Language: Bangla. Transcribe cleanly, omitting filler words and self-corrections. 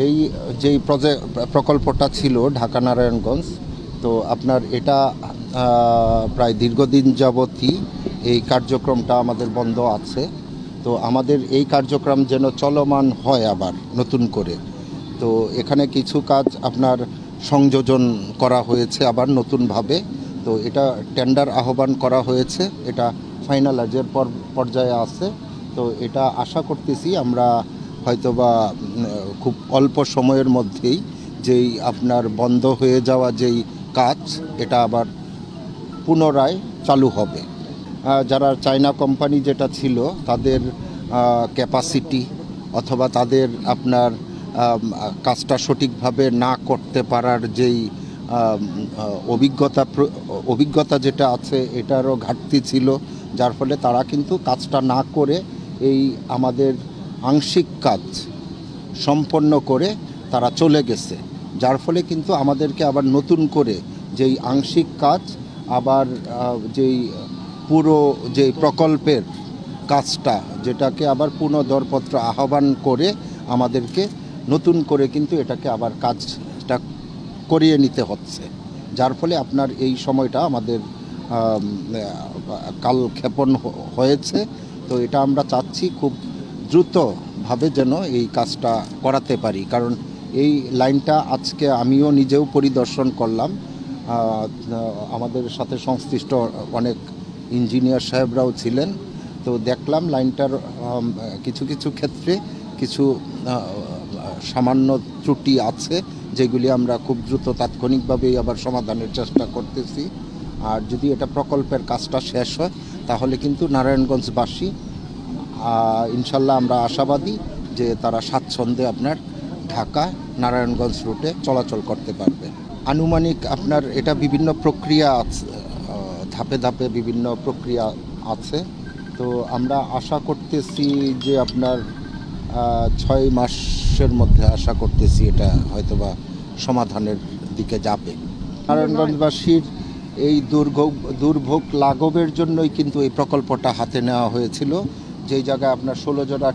এই যেই প্রকল্পটা ছিল ঢাকা নারায়ণগঞ্জ, তো আপনার এটা প্রায় দীর্ঘদিন যাবতই এই কার্যক্রমটা আমাদের বন্ধ আছে। তো আমাদের এই কার্যক্রম যেন চলমান হয় আবার নতুন করে। তো এখানে কিছু কাজ আপনার সংযোজন করা হয়েছে আবার নতুনভাবে। তো এটা টেন্ডার আহ্বান করা হয়েছে, এটা ফাইনালাইজের পর্যায়ে আছে। তো এটা আশা করতেছি আমরা হয়তোবা খুব অল্প সময়ের মধ্যেই যেই আপনার বন্ধ হয়ে যাওয়া যেই কাজ এটা আবার পুনরায় চালু হবে। যারা চায়না কোম্পানি যেটা ছিল তাদের ক্যাপাসিটি অথবা তাদের আপনার কাজটা সঠিকভাবে না করতে পারার যেই অভিজ্ঞতা যেটা আছে এটারও ঘাটতি ছিল, যার ফলে তারা কিন্তু কাজটা না করে এই আমাদের আংশিক কাজ সম্পন্ন করে তারা চলে গেছে। যার ফলে কিন্তু আমাদেরকে আবার নতুন করে যেই আংশিক কাজ আবার যেই পুরো যে প্রকল্পের কাজটা যেটাকে আবার পুনঃদরপত্র আহ্বান করে আমাদেরকে নতুন করে কিন্তু এটাকে আবার কাজটা করিয়ে নিতে হচ্ছে। যার ফলে আপনার এই সময়টা আমাদের কালক্ষেপণ হয়েছে। তো এটা আমরা চাচ্ছি খুব দ্রুতভাবে যেন এই কাজটা করাতে পারি, কারণ এই লাইনটা আজকে আমিও নিজেও পরিদর্শন করলাম। আমাদের সাথে সংশ্লিষ্ট অনেক ইঞ্জিনিয়ার সাহেবরাও ছিলেন। তো দেখলাম লাইনটার কিছু কিছু ক্ষেত্রে কিছু সামান্য ত্রুটি আছে, যেগুলি আমরা খুব দ্রুত তাৎক্ষণিকভাবেই আবার সমাধানের চেষ্টা করতেছি। আর যদি এটা প্রকল্পের কাজটা শেষ হয় তাহলে কিন্তু নারায়ণগঞ্জবাসী ইনশাল্লাহ আমরা আশাবাদী যে তারা স্বাচ্ছন্দ্যে আপনার ঢাকা নারায়ণগঞ্জ রুটে চলাচল করতে পারবে। আনুমানিক আপনার এটা বিভিন্ন প্রক্রিয়া আছে, ধাপে ধাপে বিভিন্ন প্রক্রিয়া আছে। তো আমরা আশা করতেছি যে আপনার 6 মাসের মধ্যে আশা করতেছি এটা হয়তোবা সমাধানের দিকে যাবে। নারায়ণগঞ্জবাসীর এই দুর্ভোগ লাঘবের জন্যই কিন্তু এই প্রকল্পটা হাতে নেওয়া হয়েছিল, যেই জায়গায় আপনার 16 জোড়া